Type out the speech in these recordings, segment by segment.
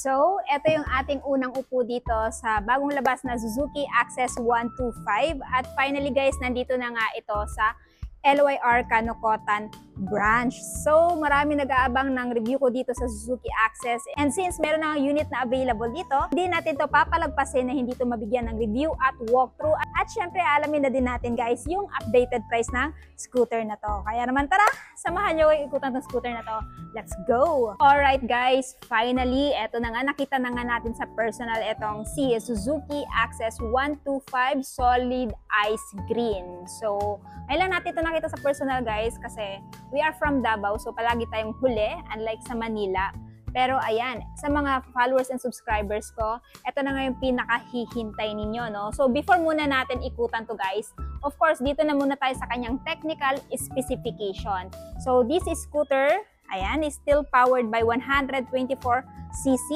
So, ito yung ating unang upo dito sa bagong labas na Suzuki Access 125. At finally guys, nandito na nga ito sa LYR Kanukotan branch. So, marami nag-aabang ng review ko dito sa Suzuki Access. And since meron na unit na available dito, hindi natin to papalagpasin na hindi to mabigyan ng review at walkthrough. At syempre, alamin na din natin guys yung updated price ng scooter na to. Kaya naman tara, samahan nyo yung ikutan ng scooter na to. Let's go! Alright guys, finally, eto na nga, nakita na nga natin sa personal etong si Suzuki Access 125 Solid Ice Green. So, ngayon lang natin ito nakita sa personal guys kasi we are from Davao, so palagi tayong huli, unlike sa Manila. Pero ayan, sa mga followers and subscribers ko, ito na nga yung pinakahihintay ninyo, no? So before muna natin ikutan to guys, of course, dito na muna tayo sa kanyang technical specification. So this scooter, ayan, is still powered by 124cc,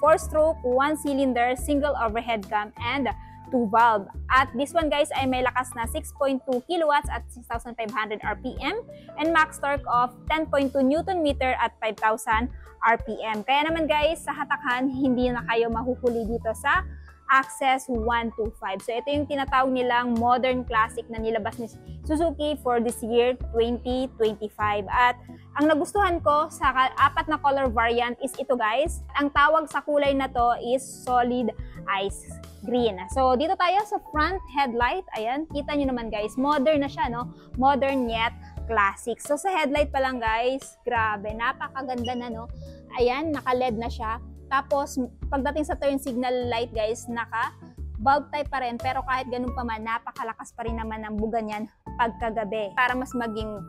4-stroke, 1-cylinder, single overhead cam, and 2-valve. At this one guys ay may lakas na 6.2 kilowatts at 6,500 RPM and max torque of 10.2 Newton meter at 5,000 RPM. Kaya naman guys, sa hatakan, hindi na kayo mahuhuli dito sa Access 125. So ito yung tinatawag nilang modern classic na nilabas ni Suzuki for this year 2025. At ang nagustuhan ko sa apat na color variant is ito guys. Ang tawag sa kulay na to is Solid Ice Green. So dito tayo sa front headlight. Ayan, kita nyo naman guys, modern na siya, no? Modern yet classic. So sa headlight pa lang guys, grabe, napakaganda na, no? Ayan, naka-LED na siya. Tapos, pagdating sa turn signal light guys, naka-bulb type pa rin. Pero kahit ganun pa man, napakalakas pa rin naman ang buga niyan pagkagabi. Para mas maging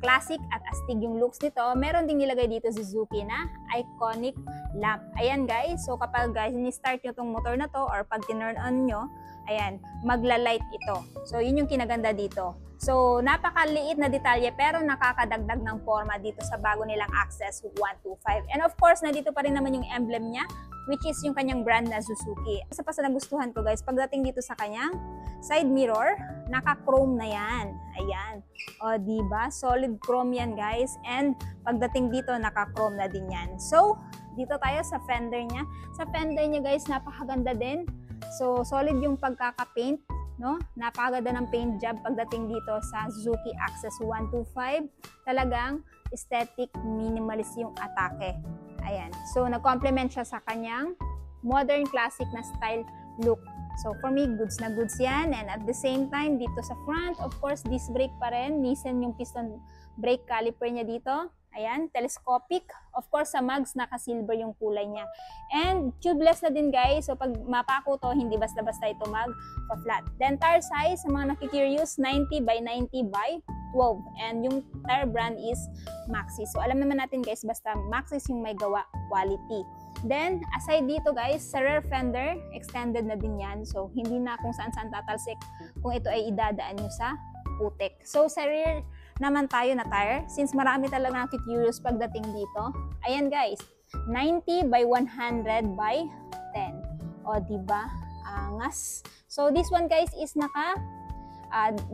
classic at astig yung looks nito, meron ding nilagay dito si Suzuki na iconic lamp. Ayan guys, so kapag guys, ni-start nyo tong motor na to or pag tinurn on nyo, ayan, magla-light ito. So, yun yung kinaganda dito. So, napakaliit na detalye pero nakakadagdag ng forma dito sa bago nilang Access 125. And of course, nandito pa rin naman yung emblem niya, which is yung kanyang brand na Suzuki. Isa pa sa nagustuhan ko guys, pagdating dito sa kanyang side mirror, naka-chrome na yan. Ayan. O, diba? Solid chrome yan guys. And pagdating dito, naka-chrome na din yan. So, dito tayo sa fender niya. Sa fender niya guys, napakaganda din. So, solid yung pagkaka-paint. No? Napakaganda ng paint job pagdating dito sa Suzuki Access 125. Talagang aesthetic minimalist yung atake. Ayan. So, nag-complement siya sa kanyang modern classic na style look. So, for me, goods na goods yan. And at the same time, dito sa front, of course, disc brake pa rin. Nissan yung piston brake caliper niya dito. Ayan, telescopic. Of course, sa mags, naka-silver yung kulay niya. And tubeless na din guys. So, pag mapako to, hindi basta-basta ito mag-flat. Then, tire size, sa mga nakikurious, 90 by 90 by 12. And yung tire brand is Maxxis. So, alam naman natin guys, basta Maxxis yung may gawa quality. Then, aside dito guys, sa rear fender, extended na din yan. So, hindi na kung saan-saan tatalsik kung ito ay idadaan nyo sa putik. So, sa rear naman tayo na tire, since marami talaga nakikurious pagdating dito. Ayan guys, 90 by 100 by 10. O, diba? Angas. So, this one guys is naka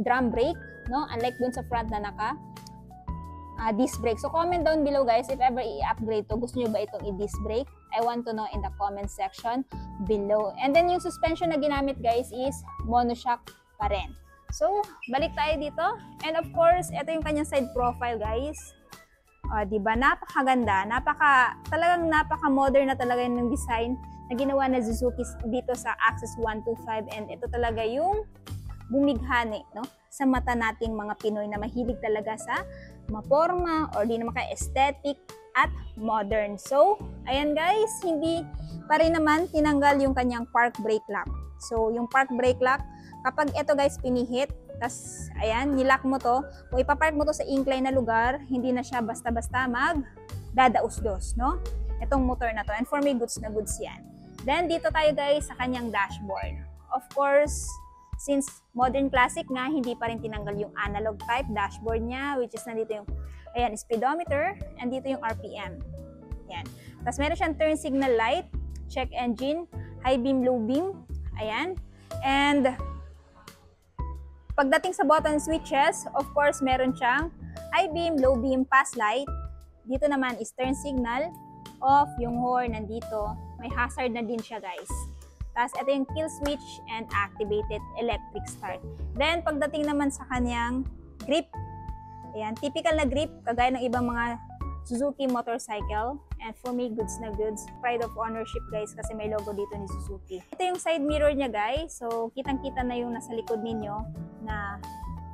drum brake, no? Unlike dun sa front na naka disc brake. So, comment down below guys if ever i-upgrade to. Gusto nyo ba itong i-disc brake? I want to know in the comment section below. And then yung suspension na ginamit guys is monoshock pa rin. So, balik tayo dito. And of course, ito yung kanyang side profile guys. Diba? Napakaganda. Talagang napaka-modern na talaga yung design na ginawa na Suzuki dito sa Access 125. And ito talaga yung bumighani, no? Sa mata nating mga Pinoy na mahilig talaga sa maporma or di naman ka-aesthetic at modern. So, ayan guys, hindi pa rin naman tinanggal yung kanyang park brake lock. So, yung park brake lock, kapag ito guys pinihit, tas ayan, nilock mo to, kung ipapark mo to sa incline na lugar, hindi na siya basta-basta dadaus-dos, no? Itong motor na to. And for me, goods na goods yan. Then, dito tayo guys sa kanyang dashboard. Of course, since modern classic nga, hindi pa rin tinanggal yung analog type dashboard niya, which is nandito yung, ayan, speedometer, and dito yung RPM. Ayan. Tapos meron siyang turn signal light, check engine, high beam, low beam, ayan. And pagdating sa button switches, of course, meron siyang high beam, low beam, pass light. Dito naman is turn signal, off, yung horn nandito. May hazard na din siya guys. Tapos ito yung kill switch and activated electric start. Then pagdating naman sa kanyang grip, ayan, typical na grip, kagaya ng ibang mga Suzuki motorcycle. And for me, goods na goods. Pride of ownership guys kasi may logo dito ni Suzuki. Ito yung side mirror niya guys. So kitang-kita na yung nasa likod ninyo na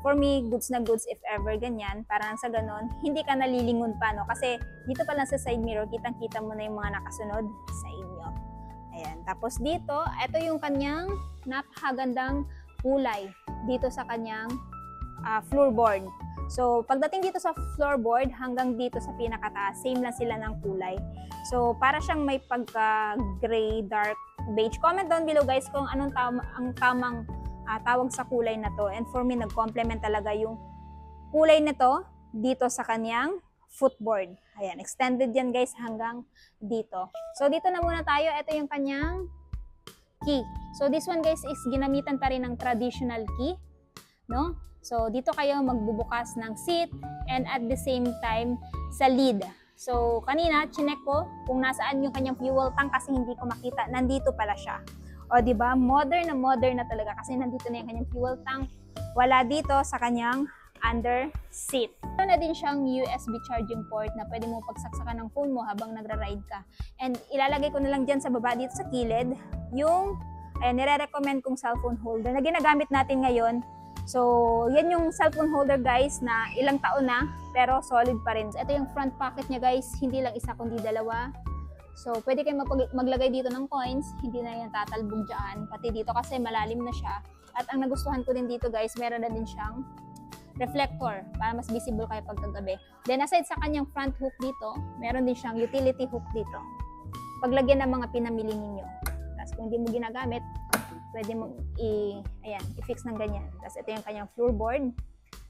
for me, goods na goods if ever ganyan. Para sa ganon, hindi ka nalilingon pa, no? Kasi dito pa lang sa side mirror, kitang-kita mo na yung mga nakasunod sa inyo. Ayan. Tapos dito, ito yung kanyang napakagandang kulay dito sa kanyang floorboard. So, pagdating dito sa floorboard, hanggang dito sa pinakataas, same lang sila ng kulay. So, para siyang may pagka-gray, dark, beige. Comment down below guys kung anong ang tamang tawag sa kulay na to. And for me, nag-complement talaga yung kulay nito dito sa kanyang footboard. Ayan, extended yan guys hanggang dito. So, dito na muna tayo. Ito yung kanyang key. So, this one guys is ginamitan pa rin ng traditional key, no? So, dito kayo magbubukas ng seat and at the same time sa lid. So, kanina, chinek ko kung nasaan yung kanyang fuel tank kasi hindi ko makita. Nandito pala siya. O, diba? Modern na talaga kasi nandito na yung kanyang fuel tank. Wala dito sa kanyang under seat. Meron na din siyang USB charging port na pwede mo pagsaksakan ng phone mo habang nagra-ride ka. And ilalagay ko na lang dyan sa baba dito sa kilid yung nire-recommend kong cellphone holder na ginagamit natin ngayon. So, yan yung cellphone holder guys na ilang taon na pero solid pa rin. Ito yung front pocket niya guys, hindi lang isa kundi dalawa. So, pwede kayo maglagay dito ng coins, hindi na yan tatalbog dyan. Pati dito kasi malalim na siya. At ang nagustuhan ko din dito guys, meron na din siyang reflector para mas visible kayo pagkagabi. Then aside sa kanyang front hook dito, meron din siyang utility hook dito. Paglagyan ng mga pinamili ninyo. Tapos kung hindi mo ginagamit, pwede mo i-fix ng ganyan. Tapos ito yung kanyang floorboard.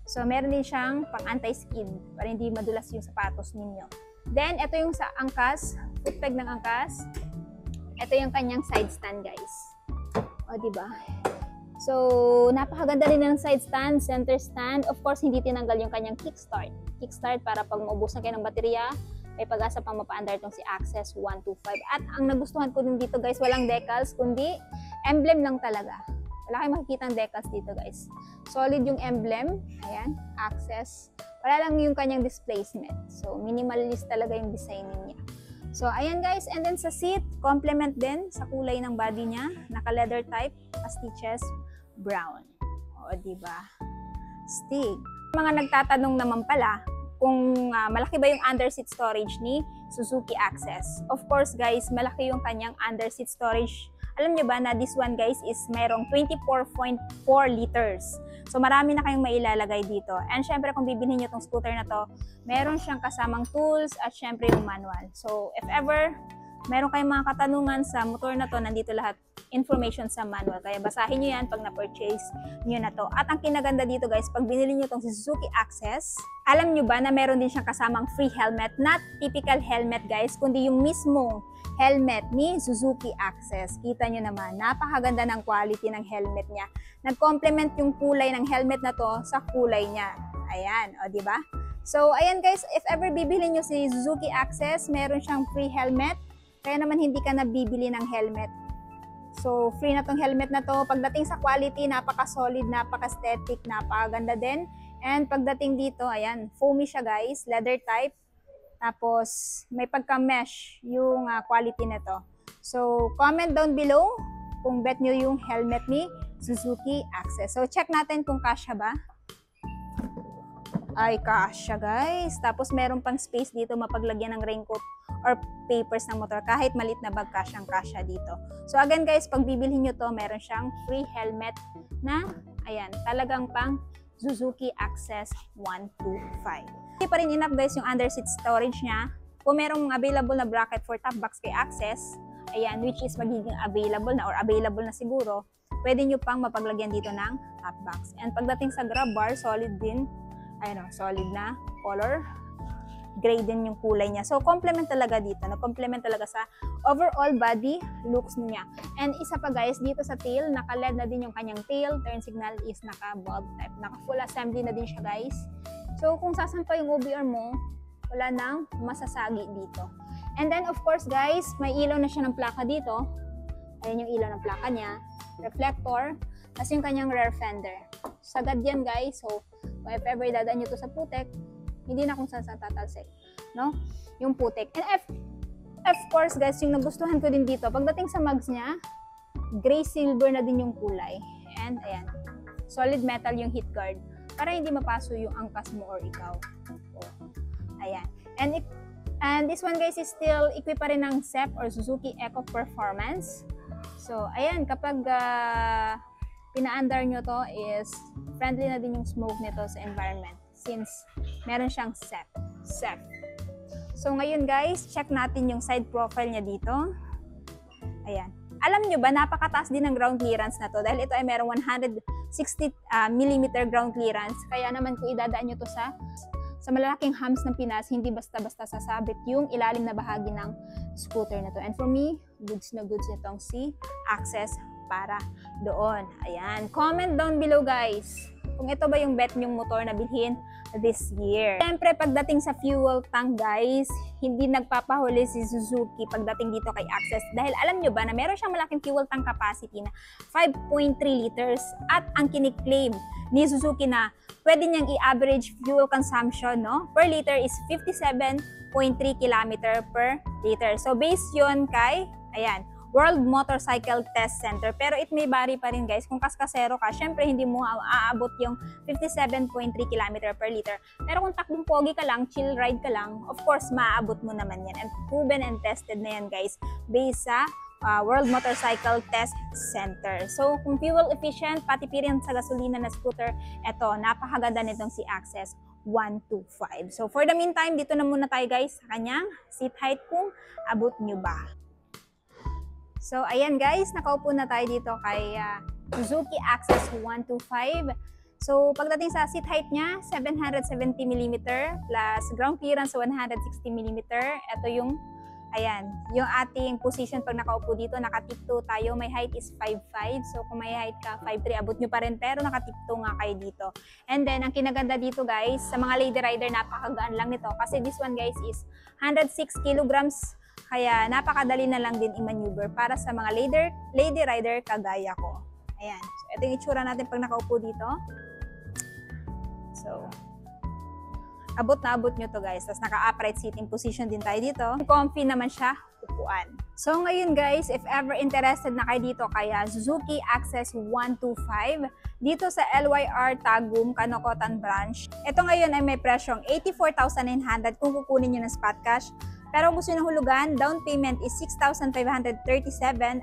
So, meron din siyang pang anti-skid para hindi madulas yung sapatos ninyo. Then, ito yung sa angkas, foot peg ng angkas. Ito yung kanyang side stand, guys. O, diba? So, napakaganda rin ng side stand, center stand. Of course, hindi tinanggal yung kanyang kickstart. Kickstart para pag maubusan kayo ng baterya, may pag-asa pang mapaandar itong si Access 125. At ang nagustuhan ko din dito guys, walang decals, kundi emblem lang talaga. Wala kayong makikita ng decals dito guys. Solid yung emblem. Ayan, Access. Wala lang yung kanyang displacement. So, minimalist talaga yung design niya. So, ayan guys. And then sa seat, complement din sa kulay ng body niya. Naka-leather type, stitches, brown. O, diba? Stig. Mga nagtatanong naman pala, kung malaki ba yung underseat storage ni Suzuki Access. Of course guys, malaki yung kanyang underseat storage. Alam nyo ba na this one guys is mayroong 24.4 liters. So marami na kayong mailalagay dito. And syempre kung bibilhin nyo itong scooter na to, meron siyang kasamang tools at syempre yung manual. So if ever meron kayong mga katanungan sa motor na to, nandito lahat information sa manual. Kaya basahin nyo yan pag na-purchase nyo na to. At ang kinaganda dito guys, pag binili nyo itong Suzuki Access, alam nyo ba na meron din siyang kasamang free helmet? Not typical helmet guys, kundi yung mismong helmet ni Suzuki Access. Kita nyo naman, napakaganda ng quality ng helmet niya. Nag-complement yung kulay ng helmet na to sa kulay niya. Ayan, o diba? So, ayan guys, if ever bibili nyo si Suzuki Access, meron siyang free helmet. Kaya naman hindi ka nabibili ng helmet. So, free na tong helmet na to. Pagdating sa quality, napaka-solid, napaka-aesthetic, napakaganda din. And pagdating dito, ayan, foamy siya guys, leather type. Tapos, may pagka-mesh yung quality nito. So, comment down below kung bet nyo yung helmet ni Suzuki Access. So, check natin kung kasya ba. Ay, kasya guys. Tapos, meron pang space dito mapaglagyan ng raincoat or papers ng motor. Kahit malit na bag, kasyang-kasya dito. So, again guys, pag bibilhin nyo to, meron siyang free helmet na, ayan, talagang pang Suzuki Access 125. Hindi pa rin enough guys yung underseat storage niya. Kung merong available na bracket for top box kay Access, ayan, which is magiging available na or available na siguro, pwede nyo pang mapaglagyan dito ng top box. And pagdating sa grab bar, solid din. Ayun o, solid na color. Gray din yung kulay niya. So, complement talaga dito. Complement talaga sa overall body looks niya. And isa pa guys, dito sa tail, naka-LED na din yung kanyang tail. Turn signal is naka-bulb type. Naka-full assembly na din siya guys. So, kung sasampa yung OBR mo, wala nang masasagi dito. And then, of course guys, may ilaw na siya ng plaka dito. Ayan yung ilaw ng plaka niya. Reflector. Tapos yung kanyang rear fender. Sagad yan guys. So, if ever dadaan nyo to sa putek, hindi na kung saan tatalsik, no? Yung putik. And of course, guys, yung nagustuhan ko din dito, pagdating sa mugs niya, gray silver na din yung kulay. And, ayan, solid metal yung heat guard para hindi mapaso yung angkas mo or ikaw. Oh, ayan. And this one, guys, is still equipped pa rin ng SEP or Suzuki Eco Performance. So, ayan, kapag pina-under nyo to is friendly na din yung smoke nito sa environment. Since meron siyang SEP. So ngayon guys, check natin yung side profile niya dito. Ayan. Alam nyo ba, napakataas din ng ground clearance na to dahil ito ay merong 160 mm ground clearance. Kaya naman kung idadaan nyo to sa malalaking hams ng Pinas, hindi basta-basta sasabit yung ilalim na bahagi ng scooter na to. And for me, goods na goods itong si Access para doon. Ayan. Comment down below guys kung ito ba yung bet nyong motor na bilhin this year. Siyempre, pagdating sa fuel tank, guys, hindi nagpapahuli si Suzuki pagdating dito kay Access. Dahil alam nyo ba na meron siyang malaking fuel tank capacity na 5.3 liters at ang kiniklaim ni Suzuki na pwede niyang i-average fuel consumption per liter is 57.3 km per liter. So, based yun kay, ayan, World Motorcycle Test Center. Pero it may vary pa rin guys. Kung kaskasero ka, syempre hindi mo aabot yung 57.3 km per liter. Pero kung takbong pogi ka lang, chill ride ka lang, of course, maaabot mo naman yan. And proven and tested na yan guys, based sa World Motorcycle Test Center. So, kung fuel efficient, pati pirin sa gasolina na scooter, eto, napakaganda nitong si Access 125. So, for the meantime, dito na muna tayo guys sa kanyang seat height kung abot nyo ba. So, ayan guys, nakaupo na tayo dito kay Suzuki Access 125. So, pagdating sa seat height niya, 770 mm plus ground clearance 160 mm. Ito yung, ayan, yung ating position pag nakaupo dito, nakatipto tayo. May height is 5'5". So, kung may height ka, 5'3", abot nyo pa rin, pero nakatipto nga kayo dito. And then, ang kinaganda dito guys, sa mga lady rider, napakagaan lang nito. Kasi this one guys is 106 kilograms. Kaya napakadali na lang din i-maneuver para sa mga lady rider kagaya ko. Ayan. So, ito yung itsura natin pag nakaupo dito. So, abot na abot nyo to guys. Tapos naka-upright seating position din tayo dito. Comfy naman siya upuan. So, ngayon guys, if ever interested na kayo dito kaya Suzuki Access 125, dito sa LYR Tagum, Kanokotan Branch, ito ngayon ay may presyong 84,900 kung kukunin nyo ng spot cash. Pero kung gusto nyo hulugan, down payment is 6,537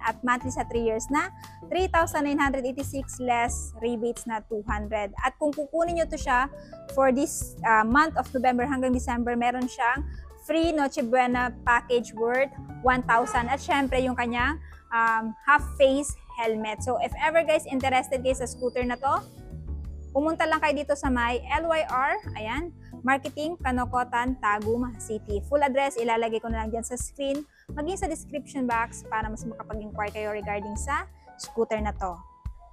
at monthly sa 3 years na 3,986 less rebates na 200. At kung kukunin nyo to siya for this month of November hanggang December, meron siyang free Noche Buena package worth 1,000 at syempre yung kanyang half face helmet. So if ever guys interested guys sa scooter na to, pumunta lang kayo dito sa may LYR, ayan, Marketing, Kanokotan, Tagum City. Full address, ilalagay ko na lang dyan sa screen, maging sa description box para mas makapag-inquire kayo regarding sa scooter na to.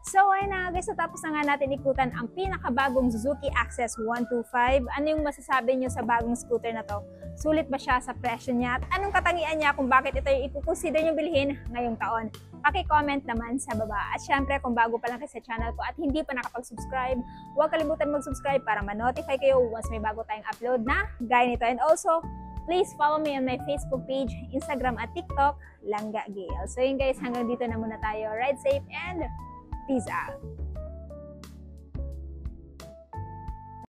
So ayun na guys, natapos na nga natin ikutan ang pinakabagong Suzuki Access 125. Ano yung masasabi nyo sa bagong scooter na to? Sulit ba siya sa presyo niya? At anong katangian niya kung bakit ito yung i-consider nyo bilhin ngayong taon? Paki-comment naman sa baba. At syempre kung bago pa lang kayo sa channel ko at hindi pa nakapag-subscribe, huwag kalimutan mag-subscribe para ma-notify kayo once may bago tayong upload na gaya nito. And also, please follow me on my Facebook page, Instagram at TikTok, Langga Gail. So yun guys, hanggang dito na muna tayo. Ride safe and peace out!